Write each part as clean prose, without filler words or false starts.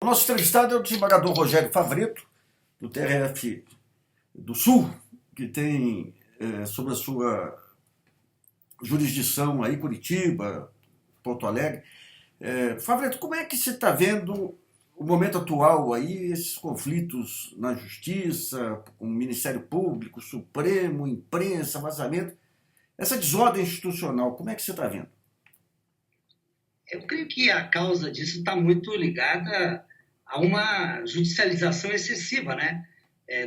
nosso entrevistado é o desembargador Rogério Favretto, do TRF do Sul, que tem sob a sua jurisdição aí Curitiba, Porto Alegre. Favretto, como é que você está vendo o momento atual aí, esses conflitos na Justiça, com o Ministério Público, Supremo, imprensa, vazamento, essa desordem institucional, como é que você está vendo? Eu creio que a causa disso está muito ligada a uma judicialização excessiva, né,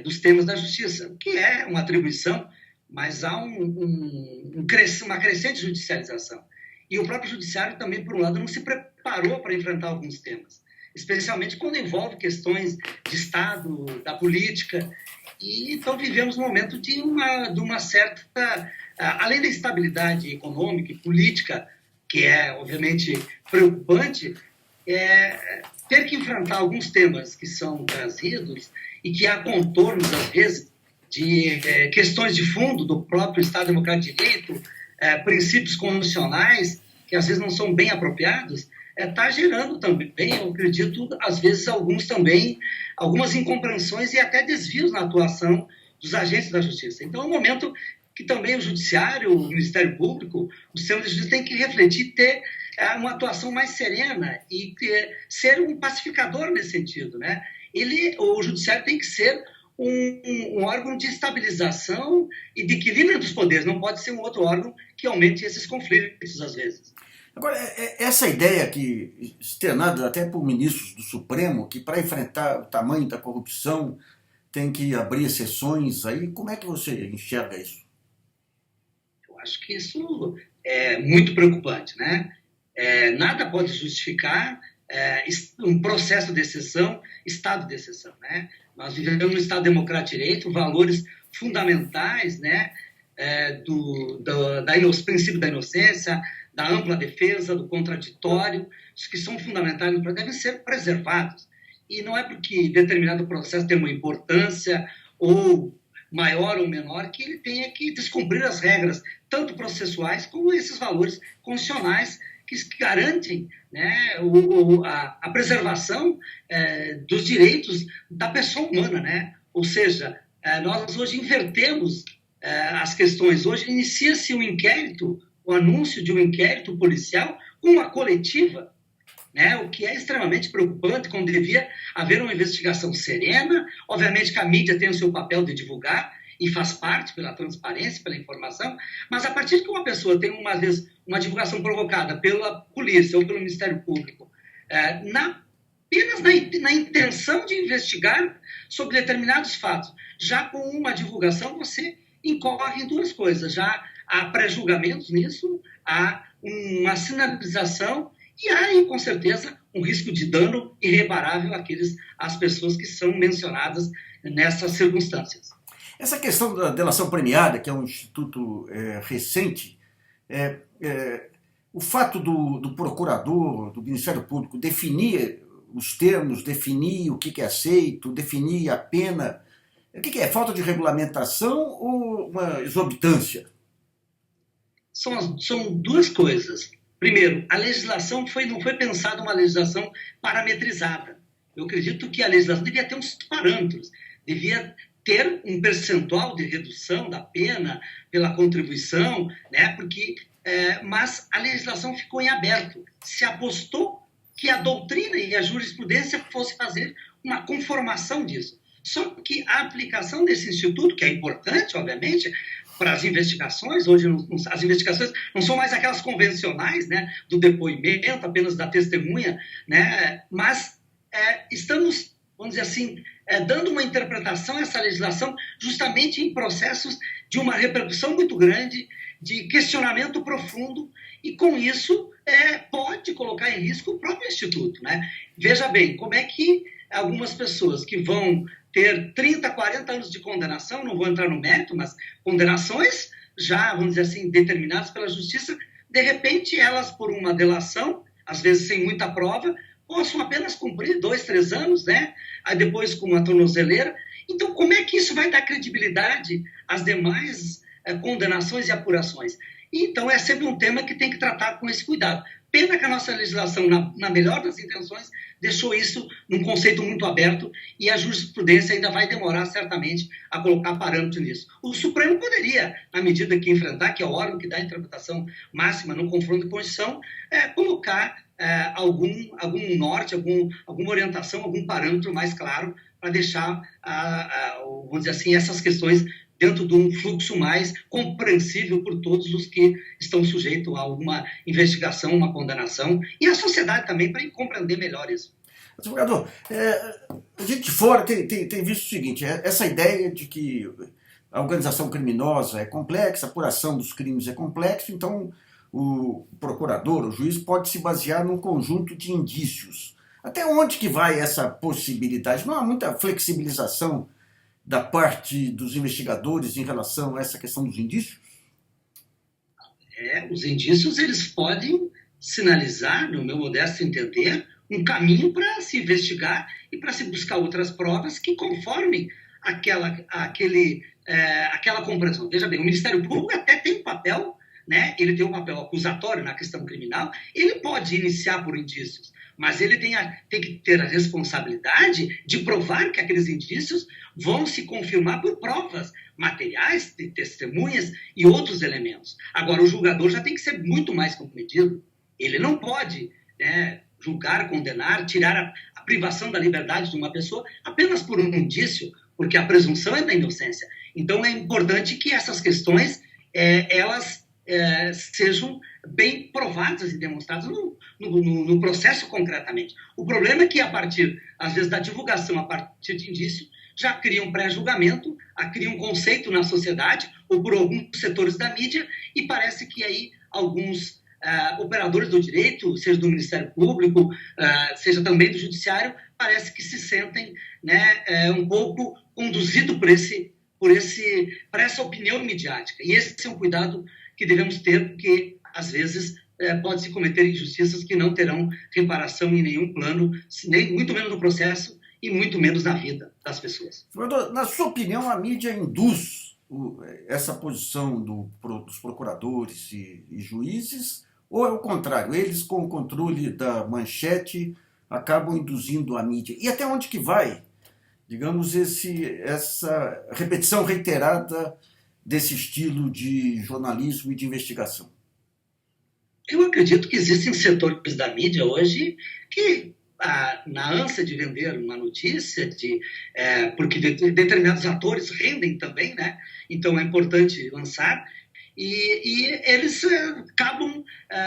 dos temas da justiça, que é uma atribuição, mas há uma crescente judicialização. E o próprio judiciário também, por um lado, não se preparou para enfrentar alguns temas, especialmente quando envolve questões de Estado, da política. E então vivemos um momento de uma certa, além da instabilidade econômica e política, que é, obviamente, preocupante, ter que enfrentar alguns temas que são trazidos e que há contornos, às vezes, de questões de fundo do próprio Estado Democrático de Direito, princípios constitucionais, que às vezes não são bem apropriados, está gerando também, eu acredito, às vezes, algumas incompreensões e até desvios na atuação dos agentes da Justiça. Então, é um momento que também o Judiciário, o Ministério Público, o sistema de justiça tem que refletir, ter uma atuação mais serena e ser um pacificador nesse sentido, né? O Judiciário tem que ser um órgão de estabilização e de equilíbrio dos poderes, não pode ser um outro órgão que aumente esses conflitos, às vezes. Agora, essa ideia que, externada até por ministros do Supremo, que para enfrentar o tamanho da corrupção tem que abrir exceções, aí, como é que você enxerga isso? Eu acho que isso é muito preocupante, né? Nada pode justificar um processo de exceção, estado de exceção, né? Nós vivemos no Estado Democrático de Direito, valores fundamentais, né? Do princípio da inocência, da ampla defesa, do contraditório, os que são fundamentais devem ser preservados. E não é porque determinado processo tem uma importância ou maior ou menor que ele tenha que descumprir as regras, tanto processuais como esses valores constitucionais que garantem, né, a preservação dos direitos da pessoa humana, né? Ou seja, nós hoje invertemos as questões. Hoje inicia-se um inquérito, o anúncio de um inquérito policial com uma coletiva, né, o que é extremamente preocupante, quando devia haver uma investigação serena. Obviamente que a mídia tem o seu papel de divulgar e faz parte pela transparência, pela informação, mas a partir que uma pessoa tem uma divulgação provocada pela polícia ou pelo Ministério Público, apenas na intenção de investigar sobre determinados fatos, já com uma divulgação você incorre em duas coisas: já há pré-julgamentos nisso, há uma sinalização e há, com certeza, um risco de dano irreparável às pessoas que são mencionadas nessas circunstâncias. Essa questão da delação premiada, que é um instituto recente, o fato do procurador, do Ministério Público, definir os termos, definir o que é aceito, definir a pena, o que é? Falta de regulamentação ou uma exorbitância? São duas coisas. Primeiro, a legislação não foi pensada uma legislação parametrizada. Eu acredito que a legislação devia ter uns parâmetros, devia ter um percentual de redução da pena pela contribuição, né? Mas a legislação ficou em aberto. Se apostou que a doutrina e a jurisprudência fosse fazer uma conformação disso. Só que a aplicação desse instituto, que é importante, obviamente, para as investigações, hoje as investigações não são mais aquelas convencionais, né, do depoimento, apenas da testemunha, né, mas estamos, vamos dizer assim, dando uma interpretação a essa legislação justamente em processos de uma repercussão muito grande, de questionamento profundo, e com isso pode colocar em risco o próprio Instituto, né? Veja bem, como é que algumas pessoas que vão ter 30, 40 anos de condenação, não vou entrar no mérito, mas condenações já, vamos dizer assim, determinadas pela Justiça, de repente elas, por uma delação, às vezes sem muita prova, possam apenas cumprir 2, 3 anos, né? Aí depois com uma tornozeleira. Então, como é que isso vai dar credibilidade às demais condenações e apurações? Então, é sempre um tema que tem que tratar com esse cuidado. Pena que a nossa legislação, na melhor das intenções, deixou isso num conceito muito aberto e a jurisprudência ainda vai demorar certamente a colocar parâmetro nisso. O Supremo poderia, na medida que enfrentar, que é o órgão que dá a interpretação máxima no confronto de Constituição, colocar algum norte, alguma orientação, algum parâmetro mais claro para deixar, vamos dizer assim, essas questões dentro de um fluxo mais compreensível por todos os que estão sujeitos a alguma investigação, uma condenação, e a sociedade também, para compreender melhor isso. Advogado, a gente de fora tem visto o seguinte, essa ideia de que a organização criminosa é complexa, a apuração dos crimes é complexa, então o procurador, o juiz, pode se basear num conjunto de indícios. Até onde que vai essa possibilidade? Não há muita flexibilização da parte dos investigadores em relação a essa questão dos indícios? Os indícios, eles podem sinalizar, no meu modesto entender, um caminho para se investigar e para se buscar outras provas que conformem aquela compreensão. Veja bem, o Ministério Público até tem um papel, né? Ele tem um papel acusatório na questão criminal, ele pode iniciar por indícios, mas ele tem que ter a responsabilidade de provar que aqueles indícios vão se confirmar por provas materiais, de testemunhas e outros elementos. Agora, o julgador já tem que ser muito mais comprometido. Ele não pode, né, julgar, condenar, tirar a privação da liberdade de uma pessoa apenas por um indício, porque a presunção é da inocência. Então, é importante que essas questões elas sejam bem provadas e demonstradas no processo concretamente. O problema é que, a partir, às vezes, da divulgação a partir de indício, já cria um pré-julgamento, cria um conceito na sociedade ou por alguns setores da mídia e parece que aí alguns operadores do direito, seja do Ministério Público, seja também do Judiciário, parece que se sentem, né, um pouco conduzidos por essa opinião midiática. E esse é um cuidado que devemos ter, porque, às vezes, pode-se cometer injustiças que não terão reparação em nenhum plano, nem, muito menos no processo e muito menos na vida das pessoas. Na sua opinião, a mídia induz essa posição dos procuradores e juízes, ou é o contrário? Eles, com o controle da manchete, acabam induzindo a mídia? E até onde que vai, digamos, essa repetição reiterada desse estilo de jornalismo e de investigação? Eu acredito que existem setores da mídia hoje que, na ânsia de vender uma notícia, porque determinados atores rendem também, né? Então é importante lançar, e eles acabam,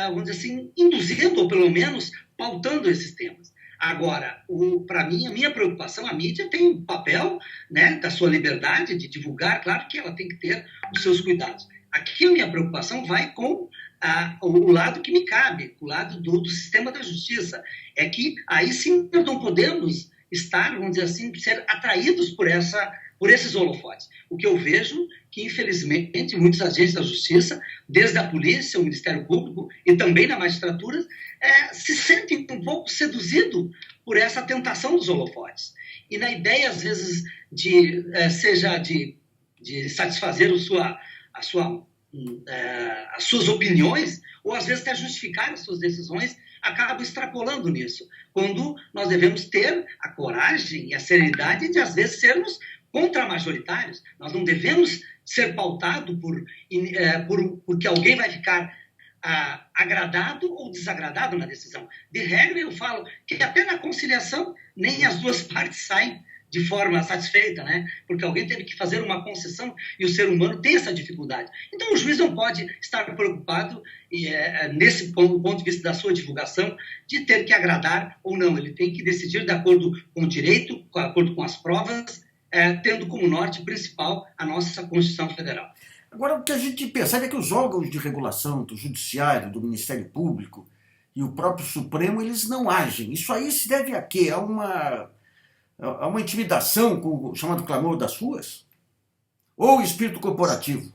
vamos dizer assim, induzindo, ou pelo menos pautando esses temas. Agora, para mim, a minha preocupação, a mídia tem um papel, né, da sua liberdade de divulgar, claro que ela tem que ter os seus cuidados. Aqui a minha preocupação vai com o lado que me cabe, o lado do sistema da justiça. É que aí sim nós não podemos estar, vamos dizer assim, ser atraídos por esses holofotes. O que eu vejo que, infelizmente, muitos agentes da justiça, desde a polícia, o Ministério Público e também na magistratura, se sentem um pouco seduzidos por essa tentação dos holofotes. E na ideia, às vezes, seja de satisfazer as suas opiniões, ou às vezes até justificar as suas decisões, acabam extrapolando nisso, quando nós devemos ter a coragem e a serenidade de, às vezes, sermos contramajoritários. Nós não devemos ser pautados porque alguém vai ficar agradado ou desagradado na decisão. De regra, eu falo que até na conciliação nem as duas partes saem de forma satisfeita, né? Porque alguém teve que fazer uma concessão e o ser humano tem essa dificuldade. Então, o juiz não pode estar preocupado, nesse ponto de vista da sua divulgação, de ter que agradar ou não. Ele tem que decidir de acordo com o direito, de acordo com as provas, tendo como norte principal a nossa Constituição Federal. Agora, o que a gente percebe é que os órgãos de regulação do Judiciário, do Ministério Público e o próprio Supremo, eles não agem. Isso aí se deve a quê? A uma intimidação com o chamado clamor das ruas? Ou espírito corporativo?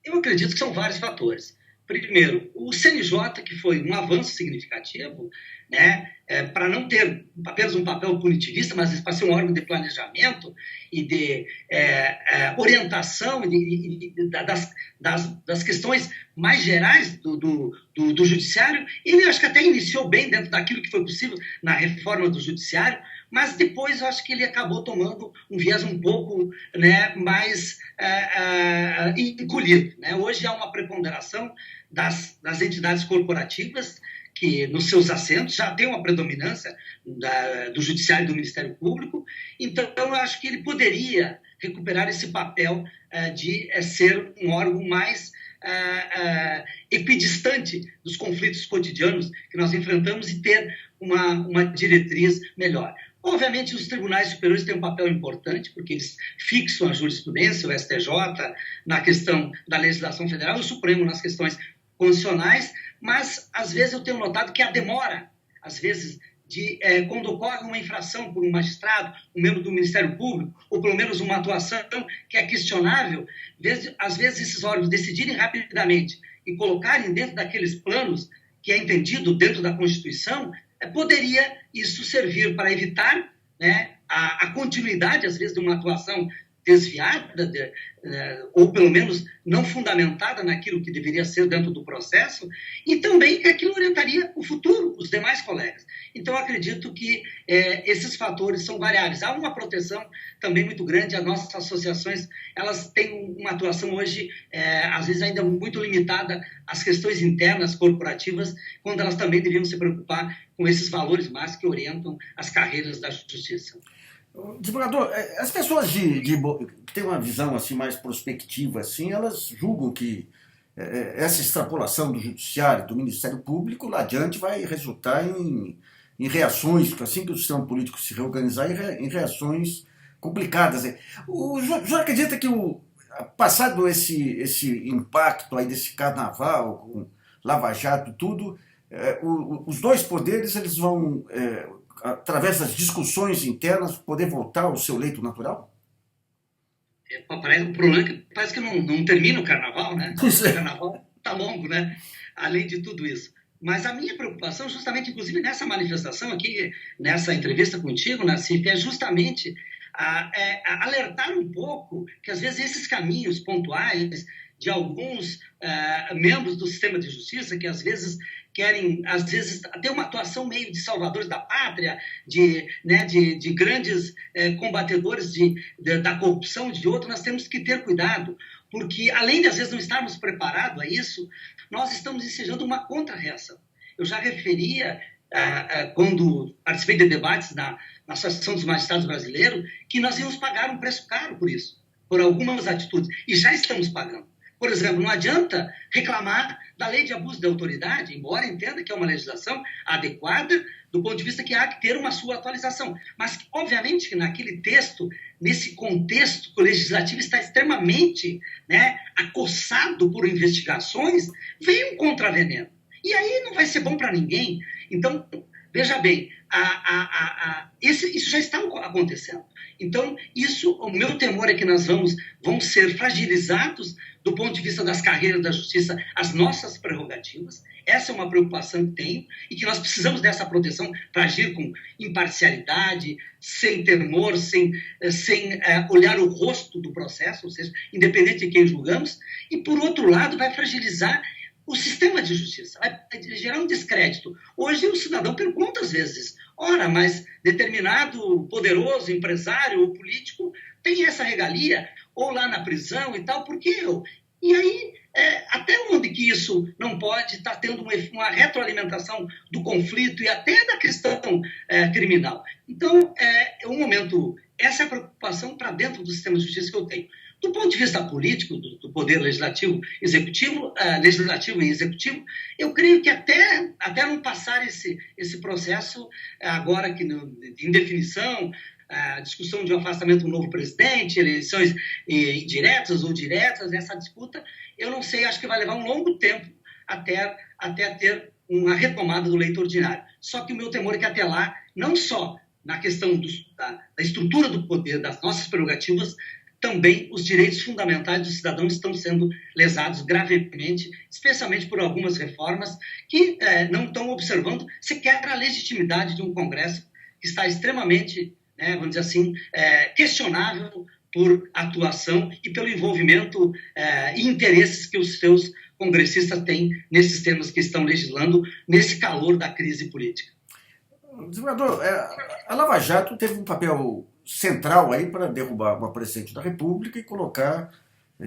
Eu acredito que são vários fatores. Primeiro, o CNJ, que foi um avanço significativo, né? Para não ter apenas um papel punitivista, mas para ser um órgão de planejamento e de orientação das questões mais gerais do judiciário. Ele, acho que até iniciou bem dentro daquilo que foi possível na reforma do judiciário, mas depois eu acho que ele acabou tomando um viés um pouco, né, mais encolhido, né? Hoje há uma preponderação das entidades corporativas, que nos seus assentos já tem uma predominância do Judiciário e do Ministério Público. Então, eu acho que ele poderia recuperar esse papel de ser um órgão mais equidistante dos conflitos cotidianos que nós enfrentamos e ter uma diretriz melhor. Obviamente, os tribunais superiores têm um papel importante, porque eles fixam a jurisprudência, o STJ, na questão da legislação federal, o Supremo nas questões constitucionais, mas às vezes eu tenho notado que a demora, às vezes, quando ocorre uma infração por um magistrado, um membro do Ministério Público, ou pelo menos uma atuação que é questionável, às vezes esses órgãos decidirem rapidamente e colocarem dentro daqueles planos que é entendido dentro da Constituição, poderia isso servir para evitar, né, a continuidade, às vezes, de uma atuação desviada, ou pelo menos não fundamentada naquilo que deveria ser dentro do processo, e também que aquilo orientaria o futuro, os demais colegas. Então, acredito que esses fatores são variáveis. Há uma proteção também muito grande, as nossas associações, elas têm uma atuação hoje, às vezes ainda muito limitada às questões internas corporativas, quando elas também deveriam se preocupar com esses valores mais que orientam as carreiras da justiça. Desembargador, as pessoas que têm uma visão assim, mais prospectiva, assim, elas julgam que essa extrapolação do Judiciário, do Ministério Público, lá adiante vai resultar em reações, assim que o sistema político se reorganizar, em reações complicadas. O senhor acredita que, passado esse impacto aí desse carnaval, com Lava Jato e tudo, os dois poderes eles vão... através das discussões internas, poder voltar ao seu leito natural? O problema é que parece que não termina o carnaval, né? O carnaval está longo, né? Além de tudo isso. Mas a minha preocupação, justamente, inclusive nessa manifestação aqui, nessa entrevista contigo, Nassif, é justamente alertar um pouco que, às vezes, esses caminhos pontuais de alguns membros do sistema de justiça, que às vezes querem, ter uma atuação meio de salvadores da pátria, de grandes combatedores da corrupção, de outro, nós temos que ter cuidado, porque além de, às vezes, não estarmos preparados a isso, nós estamos ensejando uma contra-reação. Eu já referia, quando participei de debates na Associação dos Magistrados Brasileiros, que nós íamos pagar um preço caro por isso, por algumas atitudes, e já estamos pagando. Por exemplo, não adianta reclamar da lei de abuso de autoridade, embora entenda que é uma legislação adequada do ponto de vista que há que ter uma sua atualização. Mas, obviamente, que naquele texto, nesse contexto que o legislativo está extremamente, né, acossado por investigações, vem um contraveneno. E aí não vai ser bom para ninguém. Então, veja bem, isso já está acontecendo. Então, o meu temor é que nós vamos ser fragilizados do ponto de vista das carreiras da justiça, as nossas prerrogativas. Essa é uma preocupação que tenho e que nós precisamos dessa proteção para agir com imparcialidade, sem temor, sem olhar o rosto do processo, ou seja, independente de quem julgamos. E, por outro lado, vai fragilizar o sistema de justiça, vai gerar um descrédito. Hoje o cidadão pergunta às vezes, ora, mas determinado poderoso empresário ou político tem essa regalia, ou lá na prisão e tal, por que eu? E aí, até onde que isso não pode estar tendo uma retroalimentação do conflito e até da questão criminal? Então, um momento, essa é a preocupação para dentro do sistema de justiça que eu tenho. Do ponto de vista político, do poder legislativo e executivo, eu creio que até não passar esse processo agora que de indefinição, a discussão de um afastamento do novo presidente, eleições indiretas ou diretas, essa disputa, eu não sei, acho que vai levar um longo tempo até ter uma retomada do leito ordinário. Só que o meu temor é que até lá, não só na questão da estrutura do poder, das nossas prerrogativas, também os direitos fundamentais dos cidadãos estão sendo lesados gravemente, especialmente por algumas reformas que não estão observando sequer a legitimidade de um Congresso que está extremamente, vamos dizer assim, questionável por atuação e pelo envolvimento e interesses que os seus congressistas têm nesses temas que estão legislando nesse calor da crise política. Desembargador, a Lava Jato teve um papel central aí para derrubar uma presidente da República e colocar,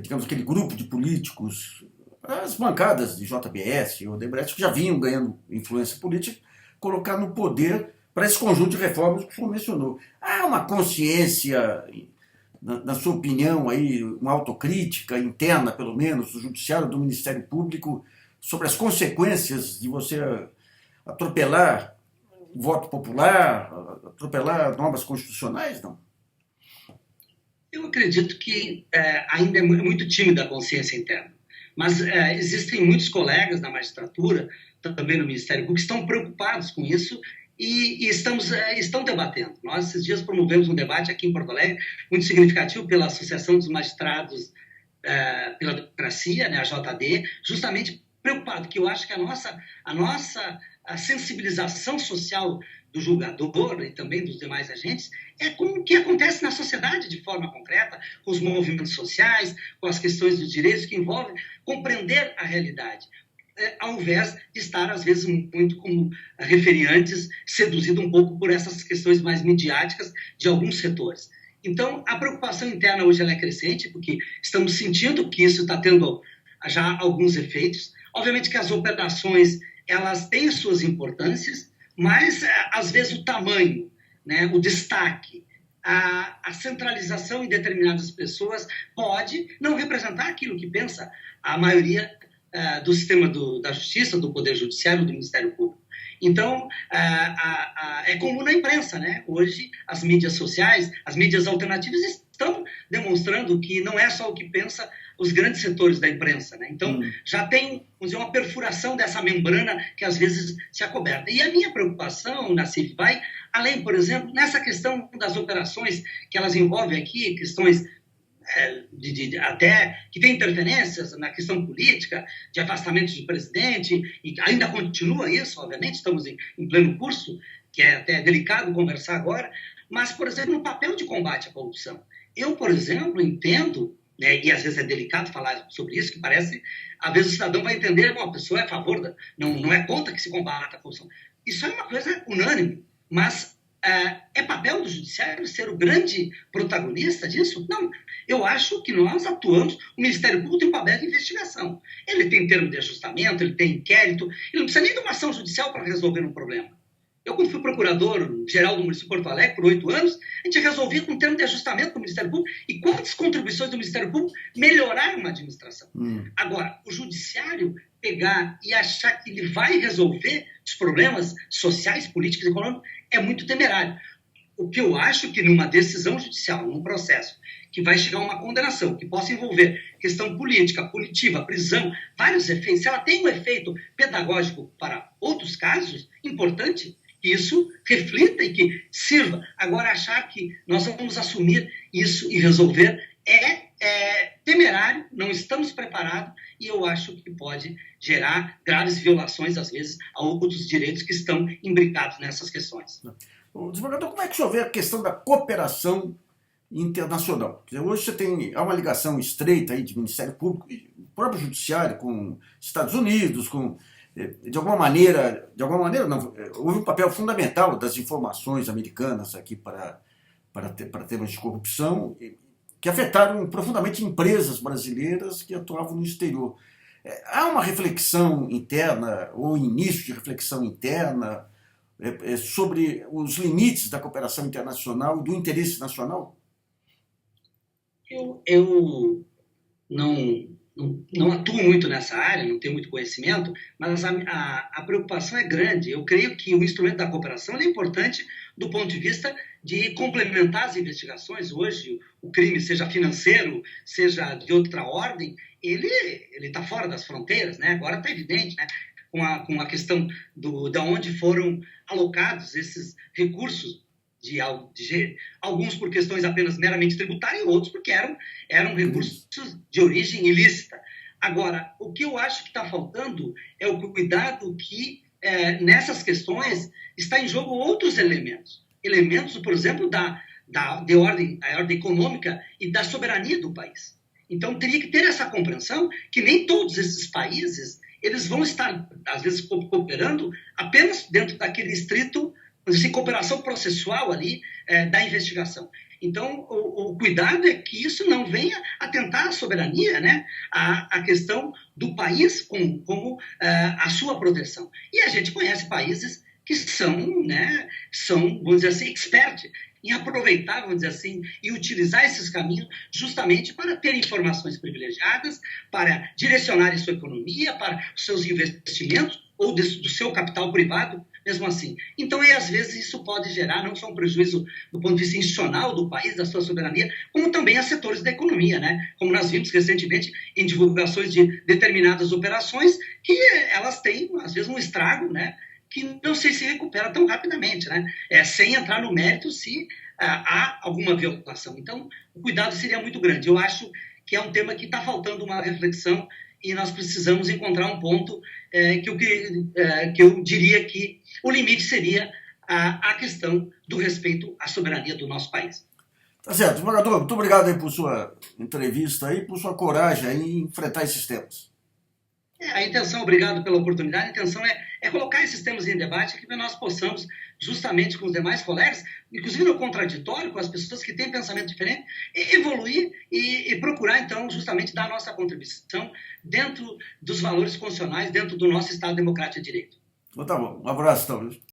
digamos, aquele grupo de políticos, as bancadas de JBS e Odebrecht, que já vinham ganhando influência política, colocar no poder para esse conjunto de reformas que o senhor mencionou. Há uma consciência, na sua opinião, aí, uma autocrítica interna, pelo menos, do Judiciário, do Ministério Público, sobre as consequências de você atropelar o voto popular, atropelar normas constitucionais, não? Eu acredito que ainda é muito tímida a consciência interna. Mas existem muitos colegas da magistratura, também no Ministério Público, que estão preocupados com isso e estão debatendo. Nós, esses dias, promovemos um debate aqui em Porto Alegre, muito significativo pela Associação dos Magistrados pela Democracia, né, a JD, justamente preocupado, que eu acho que a nossa sensibilização social do julgador e também dos demais agentes é com o que acontece na sociedade de forma concreta, com os movimentos sociais, com as questões dos direitos que envolvem compreender a realidade, ao invés de estar, às vezes, muito como referiantes, seduzido um pouco por essas questões mais midiáticas de alguns setores. Então, a preocupação interna hoje ela é crescente, porque estamos sentindo que isso está tendo já alguns efeitos. Obviamente que as operações elas têm suas importâncias, mas, às vezes, o tamanho, né, o destaque, a centralização em determinadas pessoas pode não representar aquilo que pensa a maioria do sistema da justiça, do Poder Judiciário, do Ministério Público. Então, é comum na imprensa, né? Hoje, as mídias sociais, as mídias alternativas estão demonstrando que não é só o que pensa os grandes setores da imprensa, né? Então, já tem, vamos dizer, uma perfuração dessa membrana que às vezes se acoberta. E a minha preocupação, Nassif, vai além, por exemplo, nessa questão das operações que elas envolvem aqui, questões até que tem interferências na questão política, de afastamento de presidente, e ainda continua isso, obviamente, estamos em pleno curso, que é até delicado conversar agora, mas, por exemplo, no papel de combate à corrupção. Eu, por exemplo, entendo, né, e às vezes é delicado falar sobre isso, que parece, às vezes o cidadão vai entender que uma pessoa é a favor, não é contra que se combata a corrupção. Isso é uma coisa unânime, mas é papel do judiciário ser o grande protagonista disso? Não. Eu acho que nós atuamos, o Ministério Público tem um papel de investigação. Ele tem termo de ajustamento, ele tem inquérito, ele não precisa nem de uma ação judicial para resolver um problema. Eu, quando fui procurador-geral do município de Porto Alegre por 8 anos, a gente resolvia com um termo de ajustamento do Ministério Público e quantas contribuições do Ministério Público melhoraram uma administração. Agora, o judiciário pegar e achar que ele vai resolver os problemas sociais, políticos e econômicos é muito temerário. O que eu acho que numa decisão judicial, num processo que vai chegar a uma condenação, que possa envolver questão política, punitiva, prisão, vários efeitos, se ela tem um efeito pedagógico para outros casos, importante, que isso reflita e que sirva. Agora, achar que nós vamos assumir isso e resolver é temerário, não estamos preparados e eu acho que pode gerar graves violações, às vezes, a outros direitos que estão imbricados nessas questões. Desembargador, como é que o senhor vê a questão da cooperação internacional? Quer dizer, hoje há uma ligação estreita aí de Ministério Público e próprio Judiciário com Estados Unidos, com... De alguma maneira não, houve um papel fundamental das informações americanas aqui para temas de corrupção que afetaram profundamente empresas brasileiras que atuavam no exterior. Há uma reflexão interna, ou início de reflexão interna, sobre os limites da cooperação internacional e do interesse nacional? Eu não atuo muito nessa área, não tenho muito conhecimento, mas a preocupação é grande. Eu creio que o instrumento da cooperação é importante do ponto de vista de complementar as investigações. Hoje, o crime, seja financeiro, seja de outra ordem, ele está fora das fronteiras, né? Agora está evidente, né? Com a questão de onde foram alocados esses recursos alguns por questões apenas meramente tributárias e outros porque eram recursos de origem ilícita. Agora, o que eu acho que está faltando é o cuidado que, nessas questões, está em jogo outros elementos. Elementos, por exemplo, de ordem econômica e da soberania do país. Então, teria que ter essa compreensão que nem todos esses países eles vão estar, às vezes, cooperando apenas dentro daquele estrito, assim, cooperação processual ali da investigação. Então, o cuidado é que isso não venha atentar à soberania, né? A questão do país como a sua proteção. E a gente conhece países que são, né, vamos dizer assim, expert em aproveitar, vamos dizer assim, e utilizar esses caminhos justamente para ter informações privilegiadas, para direcionar sua economia, para os seus investimentos ou do seu capital privado, mesmo assim. Então, às vezes, isso pode gerar não só um prejuízo do ponto de vista institucional do país, da sua soberania, como também a setores da economia, né? Como nós vimos recentemente em divulgações de determinadas operações que elas têm, às vezes, um estrago, né? Que não sei se recupera tão rapidamente, né? Sem entrar no mérito se há alguma violação. Então, o cuidado seria muito grande. Eu acho que é um tema que está faltando uma reflexão e nós precisamos encontrar um ponto que eu diria que o limite seria a questão do respeito à soberania do nosso país. Tá certo. Desembargador, muito obrigado aí por sua entrevista e por sua coragem aí em enfrentar esses temas. A intenção, obrigado pela oportunidade, a intenção é colocar esses temas em debate que nós possamos, justamente com os demais colegas, inclusive no contraditório, com as pessoas que têm pensamento diferente, evoluir e procurar, então, justamente dar a nossa contribuição dentro dos valores constitucionais, dentro do nosso Estado Democrático de Direito. Então tá bom. Um abraço, então.